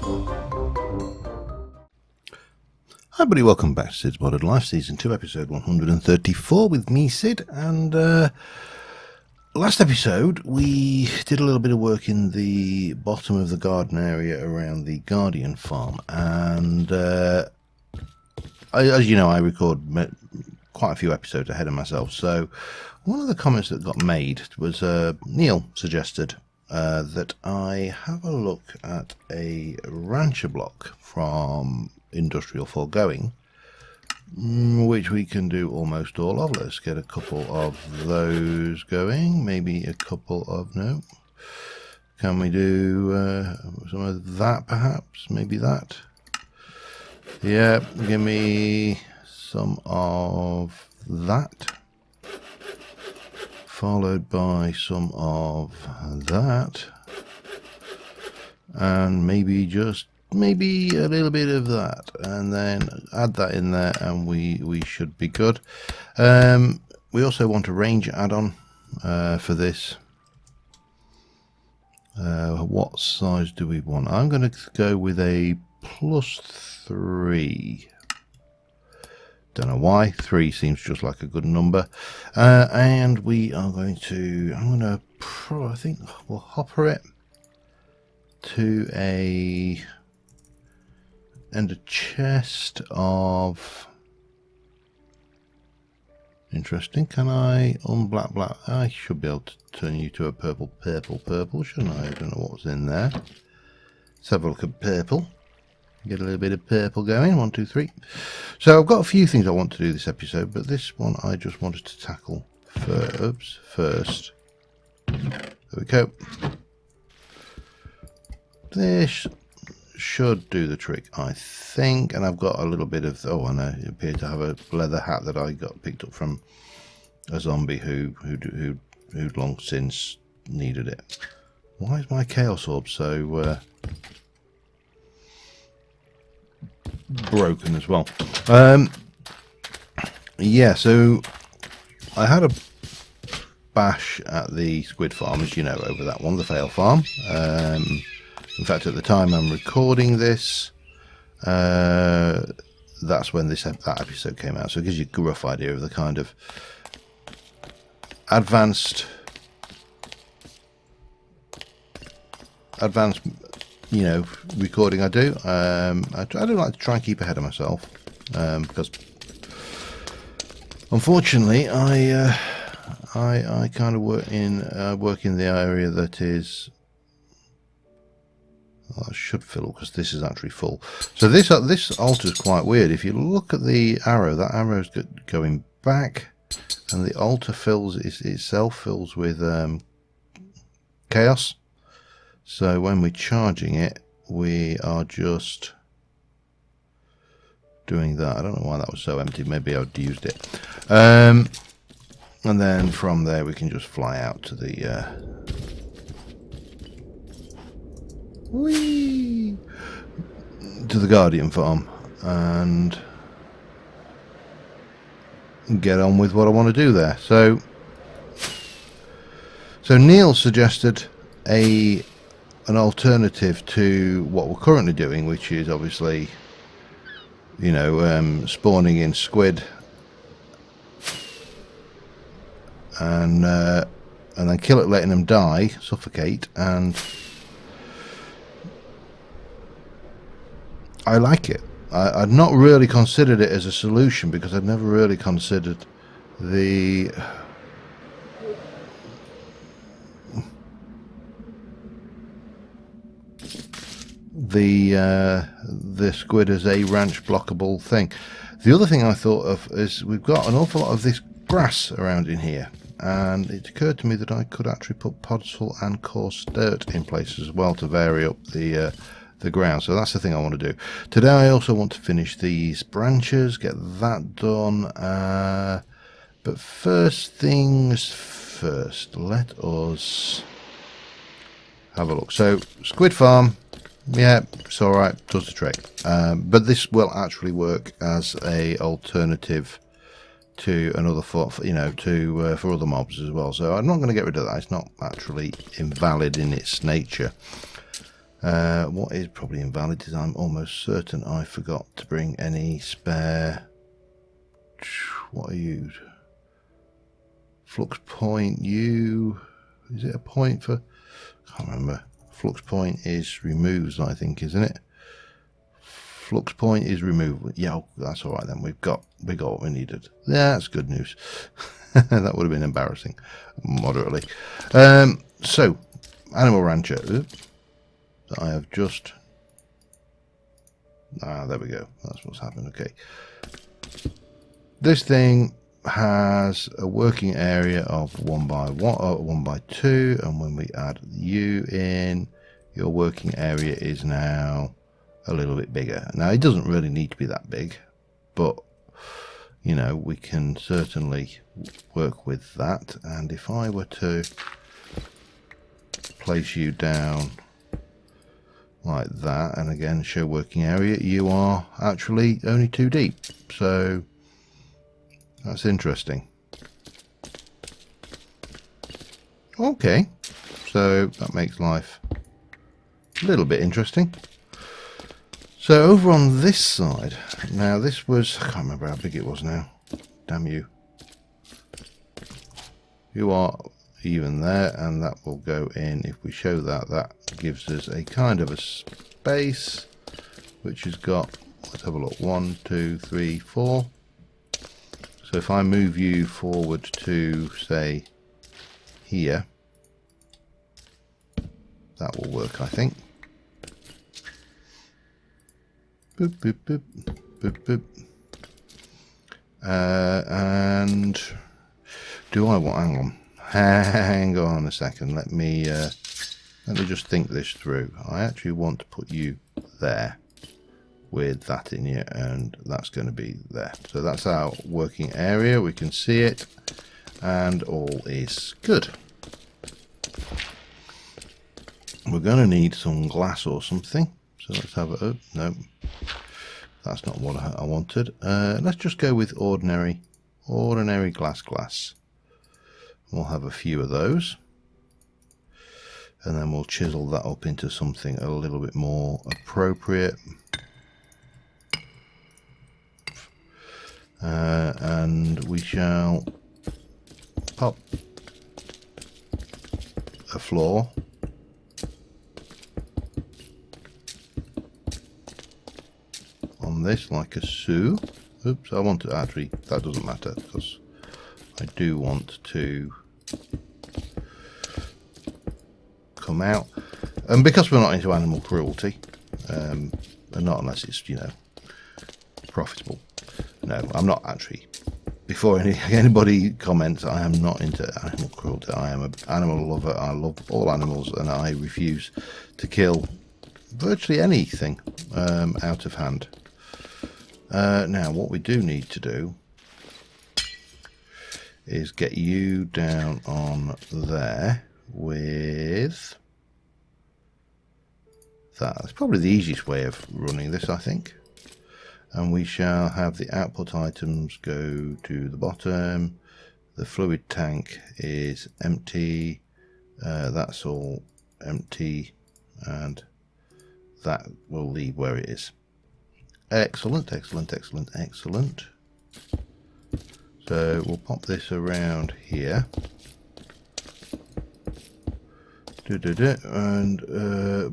Hi everybody, welcome back to Sid's Modded Life, Season 2, Episode 134 with me, Sid, and last episode we did a little bit of work in the bottom of the garden area around the Guardian farm, and as you know, I record quite a few episodes ahead of myself, so one of the comments that got made was Neil suggested that I have a look at a rancher block from Industrial Foregoing, which we can do almost all of. Let's get a couple of those going, maybe a couple of, no, can we do some of that perhaps, maybe that, yeah, give me some of that, followed by some of that, and maybe a little bit of that, and then add that in there, and we should be good. We also want a range add-on for this. What size do we want? I'm going to go with a +3. Don't know why, 3 seems just like a good number. And we are going to, I think we'll hopper it to a chest of, interesting, can I unblack black? I should be able to turn you to a purple, shouldn't I? I don't know what's in there. Let's have a look at purple. Get a little bit of purple going. 1, 2, 3. So I've got a few things I want to do this episode, but this one I just wanted to tackle first. There we go. This should do the trick, I think, and I've got a little bit of, oh, and I appear to have a leather hat that I got picked up from a zombie who'd long since needed it. Why is my chaos orb so broken as well? Yeah, so I had a bash at the Squid farm, as you know, over that one, the fail farm. In fact, at the time I'm recording this, that's when that episode came out. So it gives you a rough idea of the kind of advanced, recording I do. I do like to try and keep ahead of myself, because unfortunately I kind of work in the area that is. I should fill because this is actually full. So this altar is quite weird. If you look at the arrow, that arrow is going back, and the altar itself fills with chaos. So when we're charging it, we are just doing that. I don't know why that was so empty. Maybe I'd used it. And then from there we can just fly out to the to the Guardian farm and get on with what I want to do there. So Neil suggested an alternative to what we're currently doing, which is obviously, spawning in squid and then kill it, letting them die, suffocate, and I like it. I'd not really considered it as a solution because I'd never really considered the squid as a ranch blockable thing. The other thing I thought of is we've got an awful lot of this grass around in here, and it occurred to me that I could actually put podzol and coarse dirt in places as well to vary up the ground. So that's the thing I want to do today. I also want to finish these branches, get that done, but first things first, let us have a look. So Squid farm, yeah, it's all right, does the trick, but this will actually work as a alternative to another for other mobs as well. So I'm not going to get rid of that. It's not actually invalid in its nature. What is probably invalid is I'm almost certain I forgot to bring any spare. What are you? Flux point. Is it a point for? I can't remember. Flux point is removes, I think, isn't it? Flux point is removed. Yeah, that's all right then. We got what we needed. Yeah, that's good news. That would have been embarrassing, moderately. So, Animal Rancher. I have just. There we go. That's what's happened. Okay. This thing has a working area of 1 by 2, and when we add you in, your working area is now a little bit bigger. Now it doesn't really need to be that big, but you know, we can certainly work with that. And if I were to place you down like that, and again show working area, you are actually only 2 deep, so that's interesting. Okay, so that makes life a little bit interesting. So over on this side, now this was, I can't remember how big it was now. Damn you. You are even there, and that will go in. If we show that, that gives us a kind of a space, which has got, let's have a look, 1, 2, 3, 4. So if I move you forward to, say, here, that will work, I think. Boop, boop, boop, boop, boop. And do I want, hang on a second, let me just think this through. I actually want to put you there with that in here, and that's going to be there. So that's our working area. We can see it, and all is good. We're going to need some glass or something, so let's have it. Oh no, that's not what I wanted. Let's just go with ordinary glass. We'll have a few of those, and then we'll chisel that up into something a little bit more appropriate. And we shall pop a floor on this like a so. Oops, I want to actually, that doesn't matter because I do want to come out, and because we're not into animal cruelty, and not unless it's, you know, profitable. No, I'm not actually. Before anybody comments, I am not into animal cruelty. I am an animal lover. I love all animals, and I refuse to kill virtually anything out of hand. Now, what we do need to do is get you down on there with that. That's probably the easiest way of running this, I think. And we shall have the output items go to the bottom. The fluid tank is empty. That's all empty, and that will leave where it is. Excellent, excellent, excellent, excellent. So we'll pop this around here. And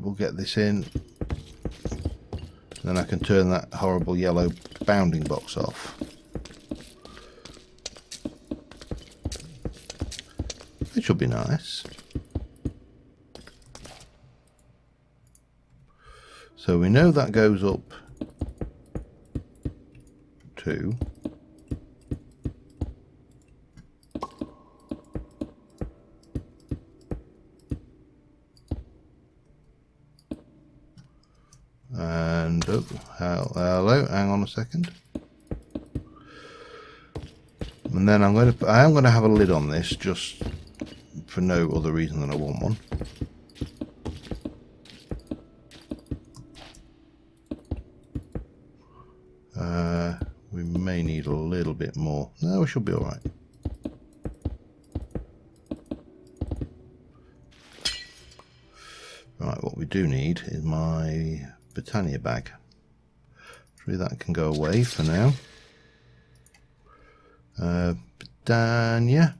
we'll get this in. Then I can turn that horrible yellow bounding box off. It should be nice. So we know that goes up to and oh, hello, hang on a second. And then I am going to have a lid on this, just for no other reason than I want one. We may need a little bit more. No, we should be all right. Right, what we we do need is my Britannia bag. So that can go away for now. Britannia.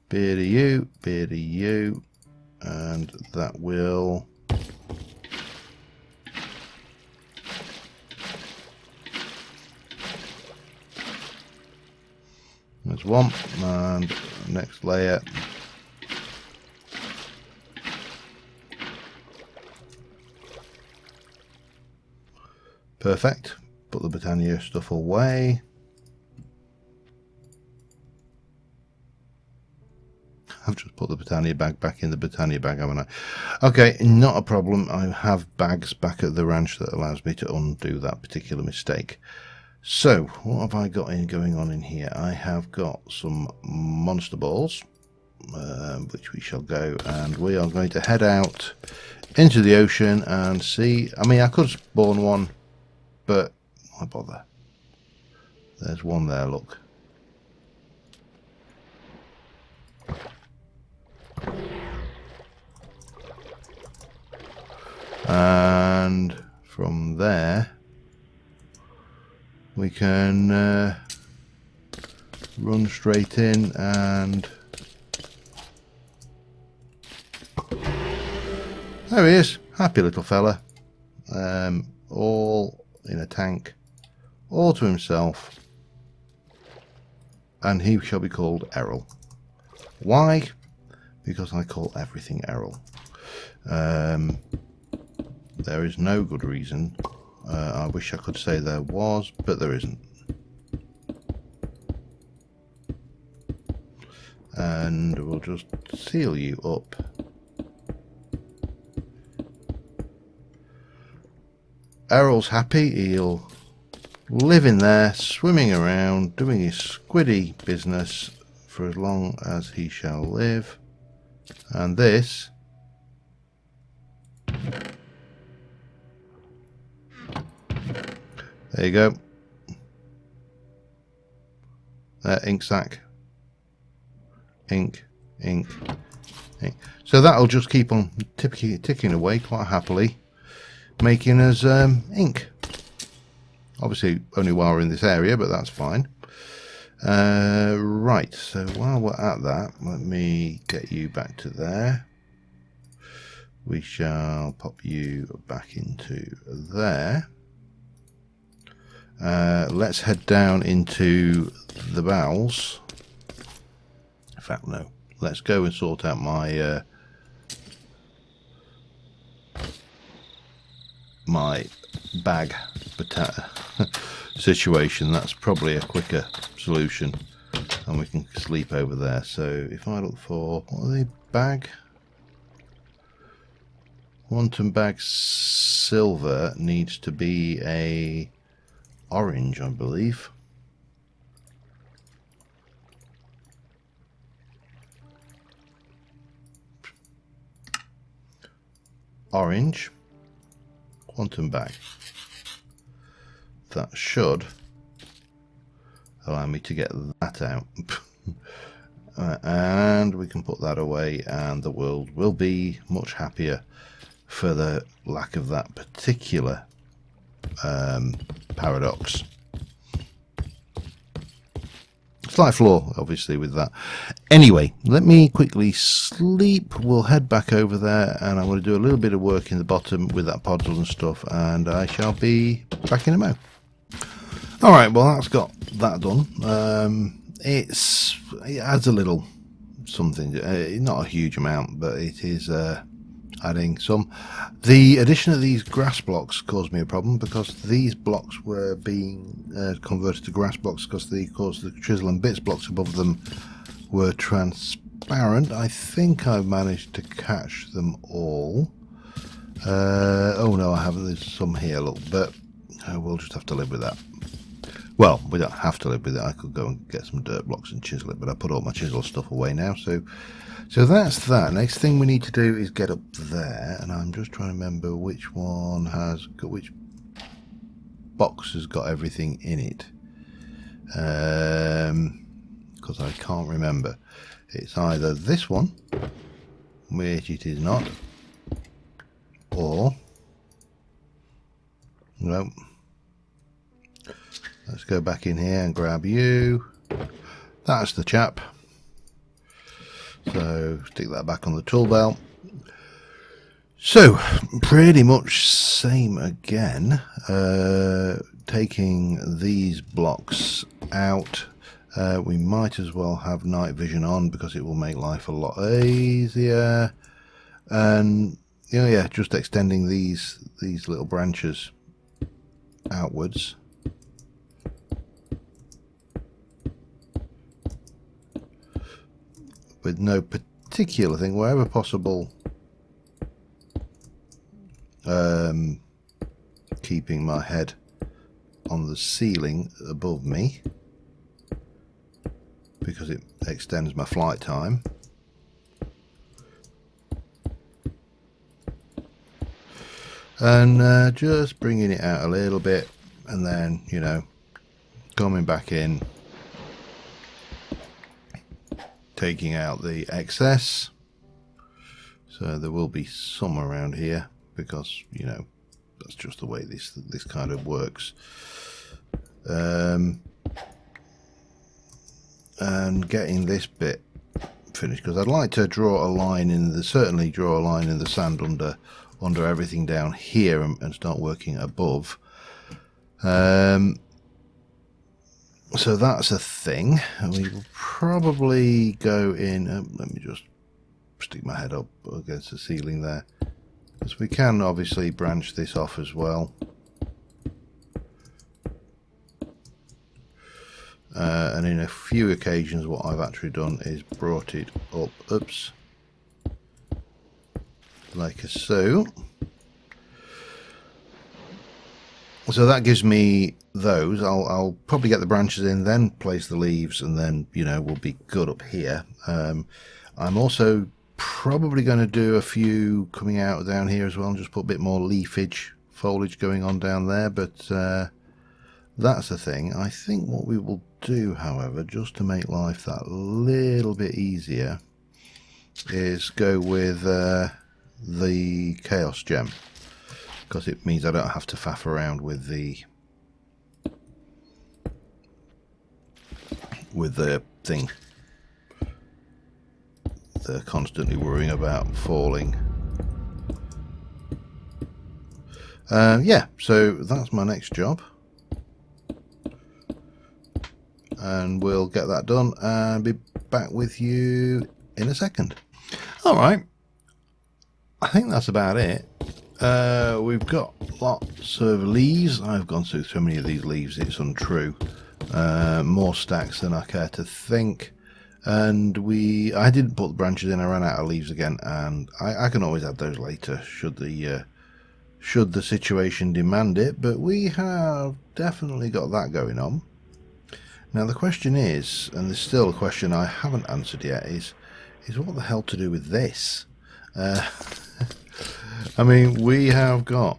Beer to you, and that will there's one, and next layer perfect. Put the Britannia stuff away. I've just put the Britannia bag back in the Britannia bag, haven't I? Okay, not a problem. I have bags back at the ranch that allows me to undo that particular mistake. So, what have I got going on in here? I have got some monster balls, which we shall go, and we are going to head out into the ocean and see. I mean, I could spawn one, but why bother? There's one there, look. And from there we can run straight in, and there he is, happy little fella, all in a tank, all to himself, and he shall be called Erol. Why? Because I call everything Erol. There is no good reason. I wish I could say there was, but there isn't. And we'll just seal you up. Erol's happy. He'll live in there, swimming around, doing his squiddy business for as long as he shall live. And this there you go. Ink sac. Ink, ink, ink. So that'll just keep on ticking away quite happily, making us ink. Obviously only while we're in this area, but that's fine. Right, so while we're at that, let me get you back to there. We shall pop you back into there. Let's head down into the bowels. In fact, no. Let's go and sort out my my bag situation. That's probably a quicker solution, and we can sleep over there. So if I look for, what are they? Bag? Quantum bag silver needs to be a orange, I believe. Orange quantum bag. That should allow me to get that out. And we can put that away, and the world will be much happier for the lack of that particular paradox. Slight flaw, obviously, with that. Anyway, let me quickly sleep. We'll head back over there, and I'm going to do a little bit of work in the bottom with that podzol and stuff, and I shall be back in a mo. Alright, well, that's got that done. It adds a little something, not a huge amount, but it is adding some. The addition of these grass blocks caused me a problem, because these blocks were being converted to grass blocks because the chisel and bits blocks above them were transparent. I think I've managed to catch them all. Oh no, I haven't. There's some here, look, but we'll just have to live with that. Well, we don't have to live with it. I could go and get some dirt blocks and chisel it, but I put all my chisel stuff away now, so that's that. Next thing we need to do is get up there, and I'm just trying to remember which one has got, which box has got everything in it, because I can't remember. It's either this one, which it is not, Or, no, let's go back in here and grab you. That's the chap. So stick that back on the tool belt. So pretty much same again. Taking these blocks out. We might as well have night vision on because it will make life a lot easier. And yeah, just extending these little branches outwards. With no particular thing, wherever possible, keeping my head on the ceiling above me because it extends my flight time. And just bringing it out a little bit, and then, you know, coming back in, taking out the excess. So there will be some around here because, you know, that's just the way this kind of works. And getting this bit finished, because I'd like to draw a line in the, certainly draw a line in the sand under everything down here and start working above. So that's a thing. We will probably go in. Let me just stick my head up against the ceiling there, because we can obviously branch this off as well. And in a few occasions what I've actually done is brought it up, oops, like so. So that gives me those. I'll probably get the branches in, then place the leaves, and then, you know, we'll be good up here. I'm also probably going to do a few coming out down here as well, and just put a bit more leafage, foliage going on down there, but that's the thing. I think what we will do, however, just to make life that little bit easier, is go with the Chaos Gem, because it means I don't have to faff around with the thing. They're constantly worrying about falling. Yeah, so that's my next job. And we'll get that done and be back with you in a second. Alright, I think that's about it. We've got lots of leaves. I've gone through so many of these leaves, it's untrue. More stacks than I care to think. And I didn't put the branches in, I ran out of leaves again, and I can always add those later should the situation demand it, but we have definitely got that going on. Now the question is, and there's still a question I haven't answered yet, is what the hell to do with this? I mean, we have got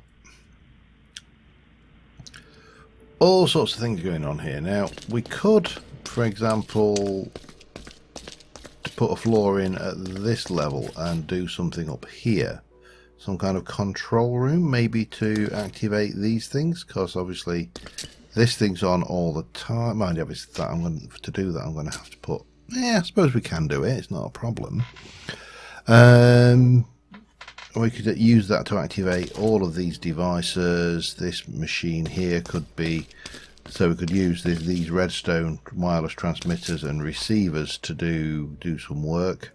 all sorts of things going on here. Now, we could, for example, put a floor in at this level and do something up here. Some kind of control room, maybe, to activate these things, because obviously this thing's on all the time. Mind you, obviously, to do that, I'm going to have to put... Yeah, I suppose we can do it. It's not a problem. We could use that to activate all of these devices. This machine here could be... So we could use these redstone wireless transmitters and receivers to do some work.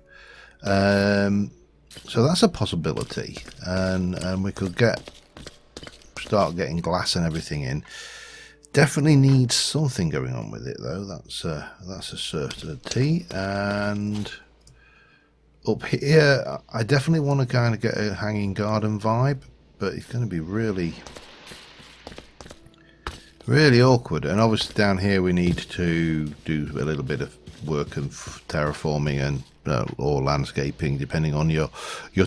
So that's a possibility. And we could start getting glass and everything in. Definitely needs something going on with it, though. That's a certainty. And up here, I definitely want to kind of get a hanging garden vibe, but it's going to be really awkward. And obviously down here we need to do a little bit of work and terraforming and or landscaping, depending on your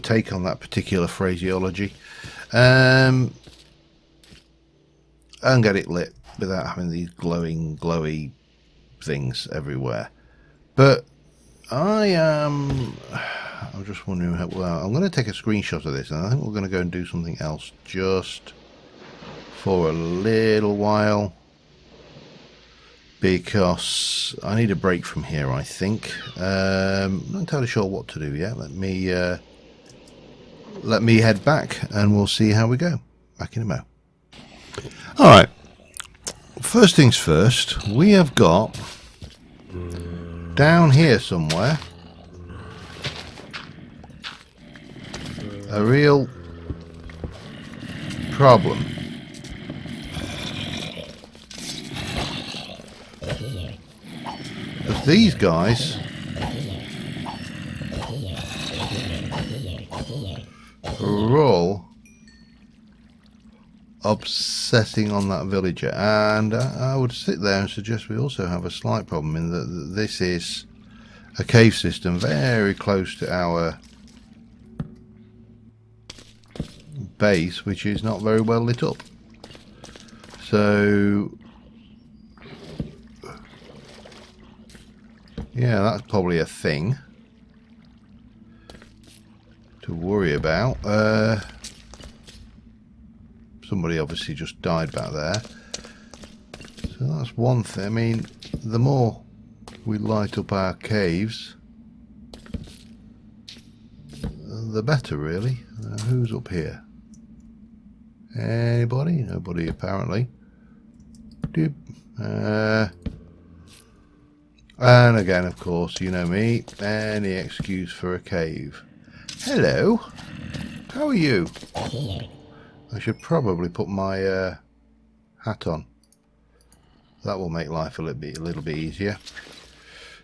take on that particular phraseology, and get it lit without having these glowy things everywhere. But I am I'm just wondering how, well, I'm going to take a screenshot of this, and I think we're going to go and do something else just for a little while, because I need a break from here, I think. I'm not entirely sure what to do yet. Let me head back and we'll see how we go. Back in a mo. Alright, first things first, we have got down here somewhere a real problem. Because these guys are all obsessing on that villager, and I would sit there and suggest we also have a slight problem in that this is a cave system very close to our base, which is not very well lit up. So yeah, that's probably a thing to worry about. Somebody obviously just died back there. So that's one thing. I mean, the more we light up our caves, the better, really. Who's up here? Anybody? Nobody, apparently. Doop. And again, of course, you know me. Any excuse for a cave. Hello. How are you? I should probably put my hat on. That will make life a little bit easier.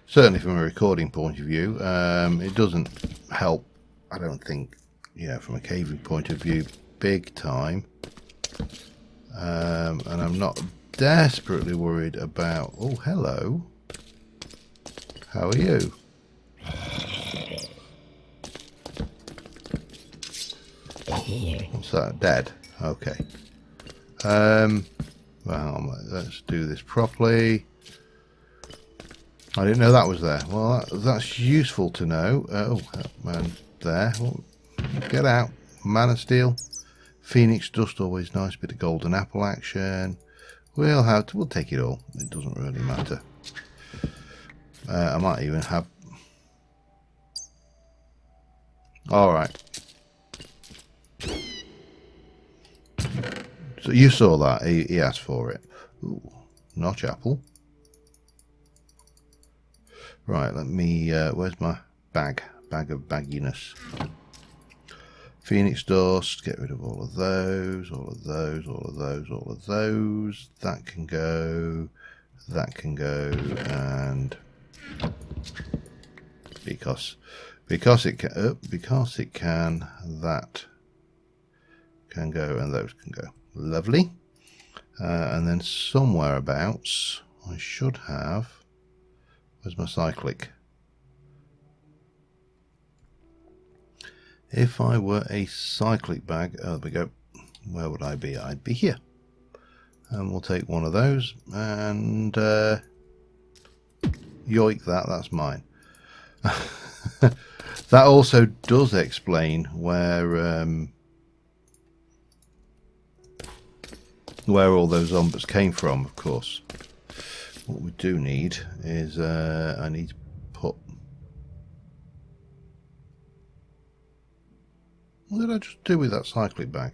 Certainly from a recording point of view. It doesn't help, I don't think, you know, from a caving point of view, big time. And I'm not desperately worried about... Oh, hello. How are you? What's that? Dead. Okay. Well, let's do this properly. I didn't know that was there. Well, that's useful to know. Oh, man, there. Oh, get out. Man of Steel. Phoenix Dust, always nice. Bit of golden apple action. We'll take it all. It doesn't really matter. I might even have... Alright. So you saw that. He asked for it. Ooh, notch apple. Right, let me... where's my bag? Bag of bagginess. Phoenix Dust. Get rid of all of those. All of those. All of those. All of those. That can go. That can go. And... Because it can, that can go, and those can go. Lovely. And then somewhere abouts I should have... Where's my cyclic? If I were a cyclic bag... Oh, there we go. Where would I be? I'd be here. And we'll take one of those, and yoink that's mine. That also does explain where all those zombies came from, of course. What we do need is I need to put... What did I just do with that cyclic bag?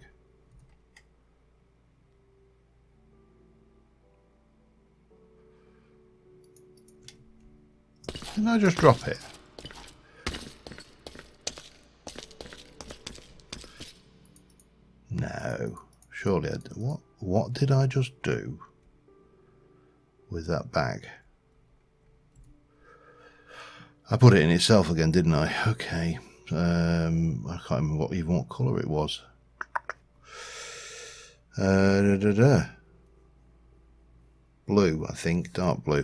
Didn't I just drop it? No, surely I did. What did I just do with that bag? I put it in itself again, didn't I? Okay. I can't remember what colour it was. Blue, I think, dark blue.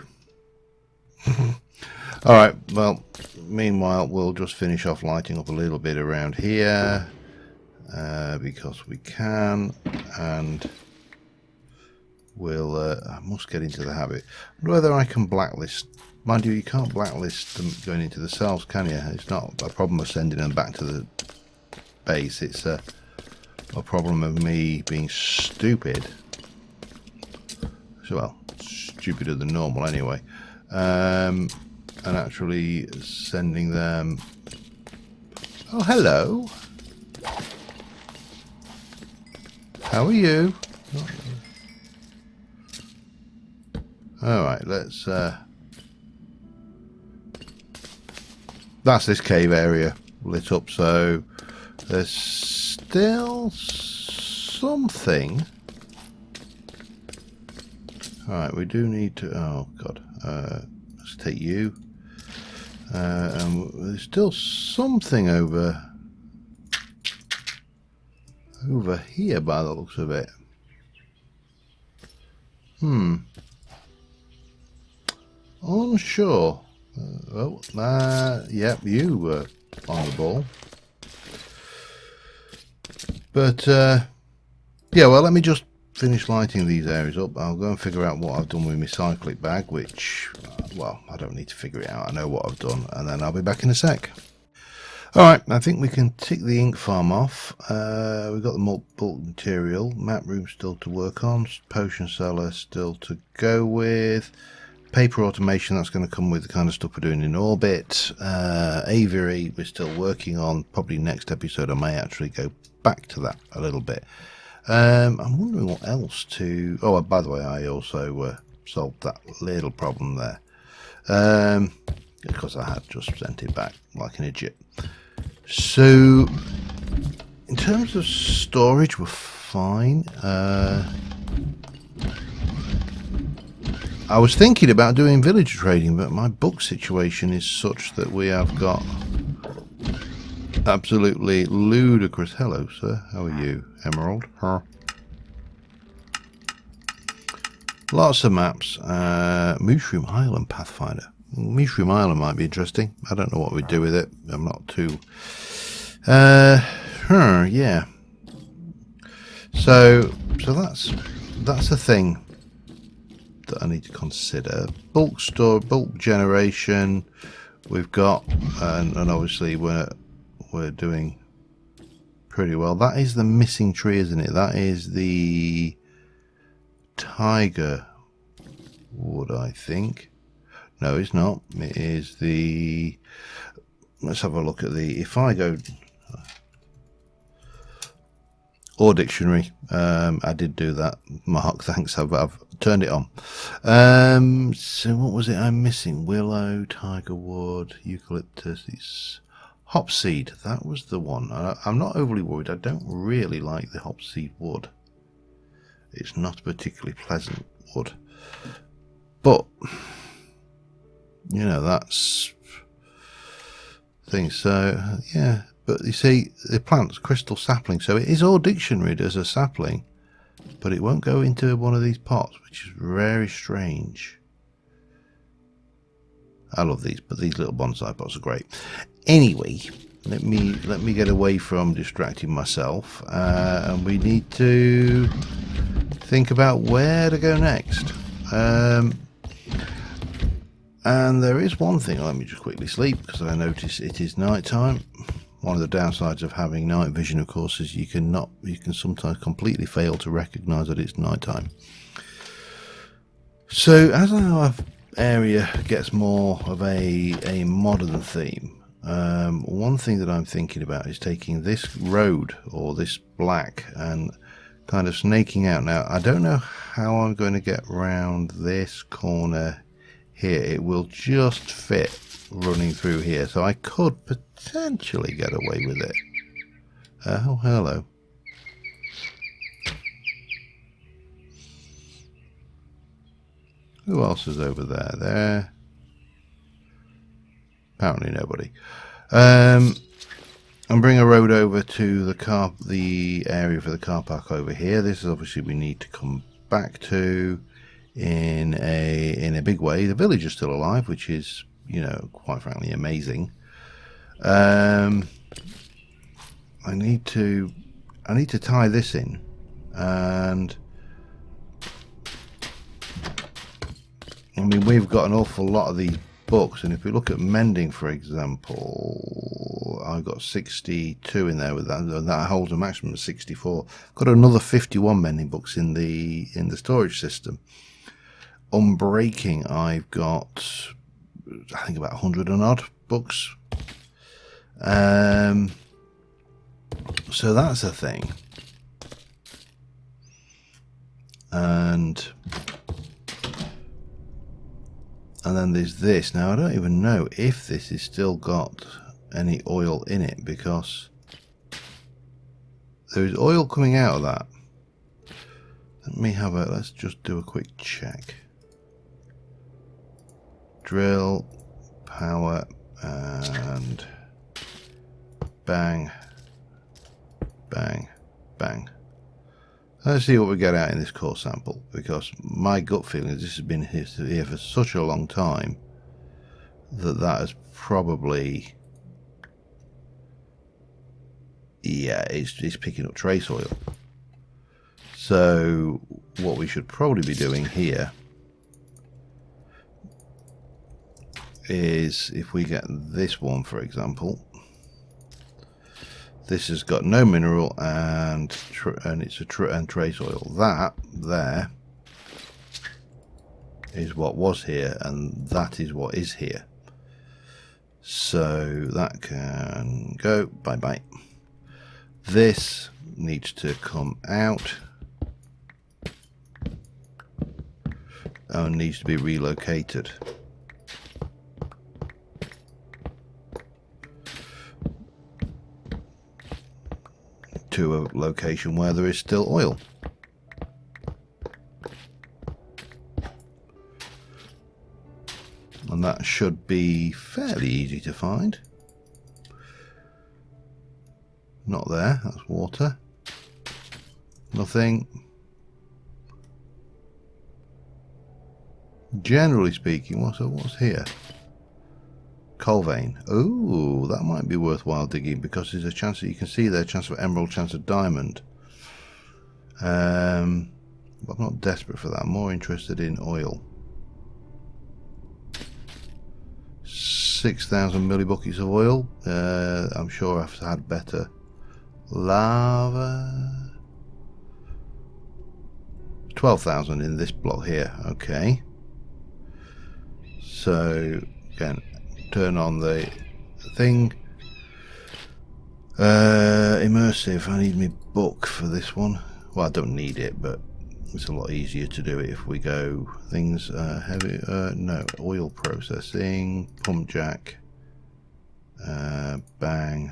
Alright, well, meanwhile, we'll just finish off lighting up a little bit around here. Because we can, and we'll I must get into the habit. I wonder whether I can blacklist Mind you, you can't blacklist them going into the cells, can you? It's not a problem of sending them back to the base. It's a problem of me being stupid. So, well, stupider than normal anyway. And actually sending them... Oh, hello. How are you? Alright, let's... That's this cave area lit up, so there's still something. Alright, we do need to... Oh, God. Let's take you. And there's still something over here by the looks of it. Unsure. Yep, you were on the ball. But, yeah, well, let me just finish lighting these areas up. I'll go and figure out what I've done with my cyclic bag, which, well, I don't need to figure it out. I know what I've done, and then I'll be back in a sec. Alright, I think we can tick the ink farm off. We've got the bulk material, map room still to work on, potion cellar still to go with. Paper automation, that's going to come with the kind of stuff we're doing in orbit. Aviary, we're still working on. Probably next episode I may actually go back to that a little bit. I'm wondering what else to... Oh, by the way, I also solved that little problem there. Because I had just sent it back like an idiot. So, in terms of storage, we're fine. I was thinking about doing village trading, but my book situation is such that we have got absolutely ludicrous... Hello, sir. How are you, Emerald? Huh? Lots of maps. Mushroom Island Pathfinder. Mushroom Island might be interesting. I don't know what we'd do with it. I'm not too... yeah. So that's a thing that I need to consider. Bulk generation we've got, and obviously we're doing pretty well. That is the missing tree, isn't it? That is the tiger wood, I think. No, it's not. It is the... Let's have a look at the... If I go... Or dictionary. I did do that, Mark. Thanks. I've turned it on. So what was it I'm missing? Willow, tiger wood, eucalyptus, hopseed. That was the one. I'm not overly worried. I don't really like the hopseed wood. It's not a particularly pleasant wood. But, you know, that's things. So, yeah. But you see, the plant's crystal sapling, so it is all dictionaried as a sapling, but it won't go into one of these pots, which is very strange. I love these, but these little bonsai pots are great. Anyway, let me get away from distracting myself, and we need to think about where to go next. And there is one thing. Let me just quickly sleep because I notice it is night time. One of the downsides of having night vision, of course, is you can sometimes completely fail to recognise that it's night time. So as our area gets more of a modern theme, one thing that I'm thinking about is taking this road or this black and kind of snaking out. Now, I don't know how I'm going to get round this corner here. It will just fit running through here, so I could potentially get away with it. Oh, hello. Who else is over there? There. Apparently nobody. And bring a road over to the area for the car park over here. This is obviously we need to come back to in a big way. The village is still alive, which is, you know, quite frankly amazing. I need to tie this in, and I mean we've got an awful lot of these books, and if we look at mending, for example, I've got 62 in there with that, and that holds a maximum of 64. Got another 51 mending books in the storage system. Unbreaking, I've got, I think, about 100 and odd books. So that's a thing. And then there's this. Now I don't even know if this has still got any oil in it, because there is oil coming out of that. Let's just do a quick check. Drill, power, and bang, bang, bang. Let's see what we get out in this core sample, because my gut feeling is this has been here for such a long time that is probably, yeah, it's picking up trace oil. So what we should probably be doing here is, if we get this one, for example, this has got no mineral and it's and trace oil. That there is what was here, and that is what is here. So that can go bye bye. This needs to come out and needs to be relocated. To a location where there is still oil. And that should be fairly easy to find. Not there, that's water. Nothing. Generally speaking, what's here? Coal vein. Oh, that might be worthwhile digging, because there's a chance that you can see there, chance of emerald, chance of diamond. But I'm not desperate for that. I'm more interested in oil. 6,000 millibuckets of oil. I'm sure I've had better. Lava. 12,000 in this block here. Okay. So again, turn on the thing. Immersive. I need my book for this one. Well, I don't need it, but it's a lot easier to do it if we go things heavy. No, oil processing, pump jack, bang,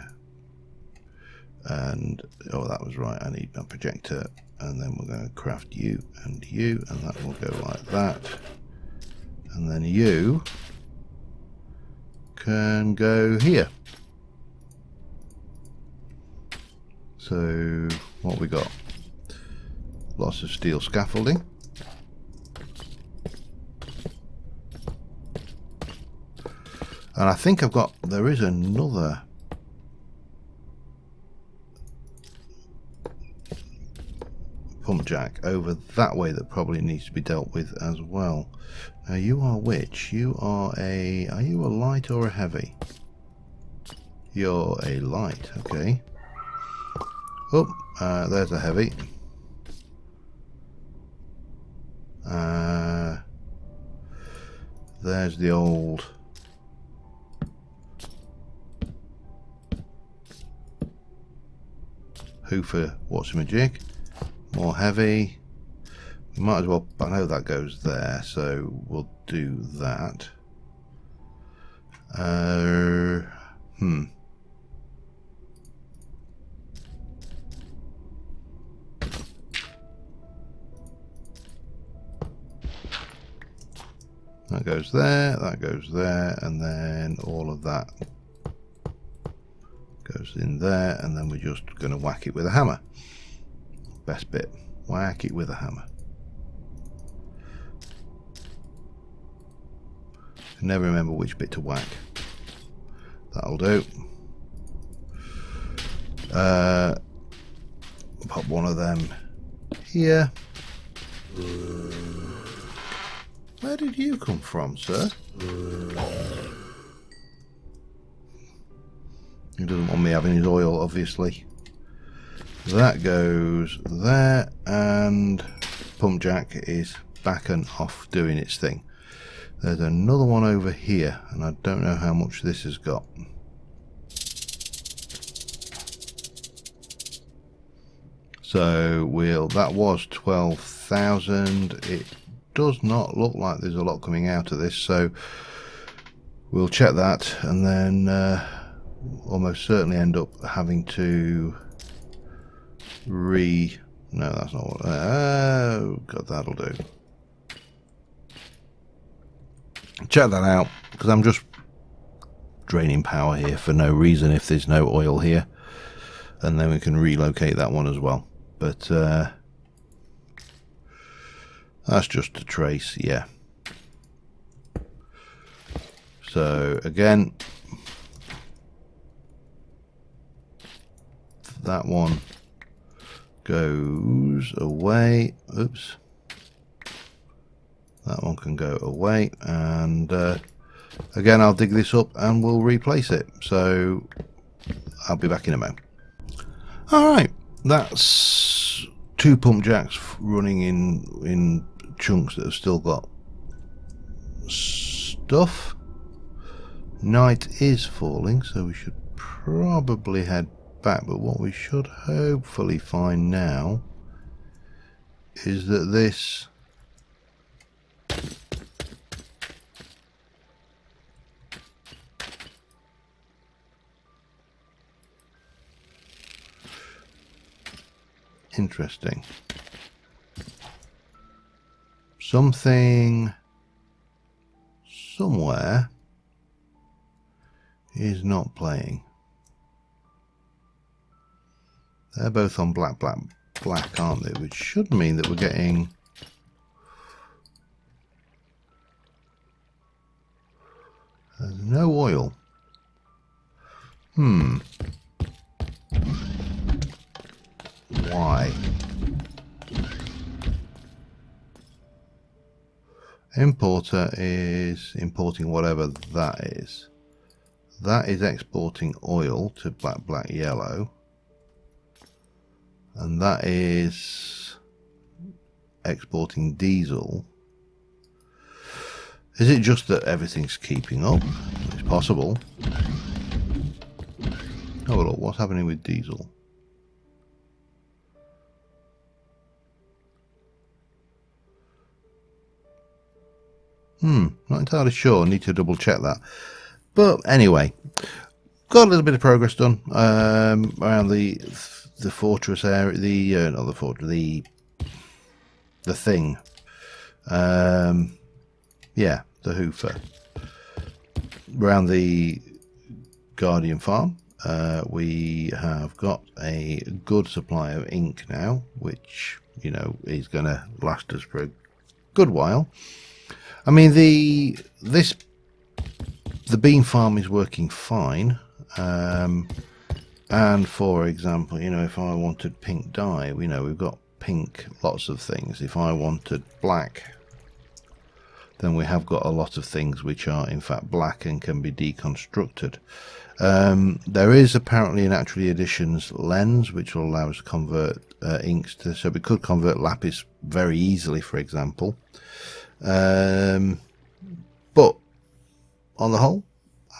and oh, that was right. I need a projector, and then we're going to craft you, and that will go like that, and then you can go here. So what we got? Lots of steel scaffolding. And I think there is another pump jack over that way that probably needs to be dealt with as well. Now you are which? Are you a light or a heavy? You're a light, okay. Oh, there's a heavy. There's the old hoofer what's-a-majig. More heavy. We might as well, I know that goes there, so we'll do that. That goes there, and then all of that goes in there, and then we're just going to whack it with a hammer. Best bit, whack it with a hammer. I never remember which bit to whack. That'll do. Pop one of them here. Where did you come from, sir? He doesn't want me having his oil, obviously. That goes there, and pump jack is back and off doing its thing. There's another one over here, and I don't know how much this has got. So that was 12,000. It does not look like there's a lot coming out of this, so we'll check that, and then almost certainly end up having to no, that's not what. Oh god, that'll do. Check that out, because I'm just draining power here for no reason if there's no oil here, and then we can relocate that one as well. But that's just a trace, yeah. So again, that one goes away. Oops. That one can go away, and again I'll dig this up and we'll replace it. So I'll be back in a moment. Alright, that's 2 pump jacks running in chunks that have still got stuff. Night is falling, so we should probably head back, but what we should hopefully find now is that this interesting, something somewhere is not playing. They're both on black, black, black, aren't they? Which should mean that we're getting there's no oil. Why? Importer is importing whatever that is. That is exporting oil to black, black, yellow. And that is exporting diesel. Is it just that everything's keeping up? It's possible. Oh look, what's happening with diesel? Not entirely sure. Need to double check that. But anyway, got a little bit of progress done around the fortress area. Not the fortress. The thing. Yeah, the hoofer. Around the Guardian farm. We have got a good supply of ink now, which is going to last us for a good while. I mean, the bean farm is working fine, and for example, if I wanted pink dye, we've got pink lots of things. If I wanted black, then we have got a lot of things which are in fact black and can be deconstructed. There is apparently an Naturally Additions lens which will allow us to convert inks to, so we could convert lapis very easily, for example. But on the whole,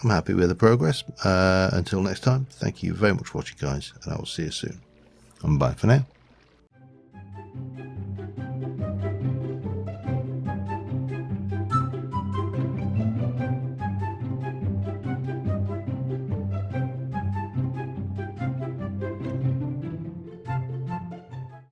I'm happy with the progress. Until next time, thank you very much for watching, guys, and I will see you soon. And bye for now.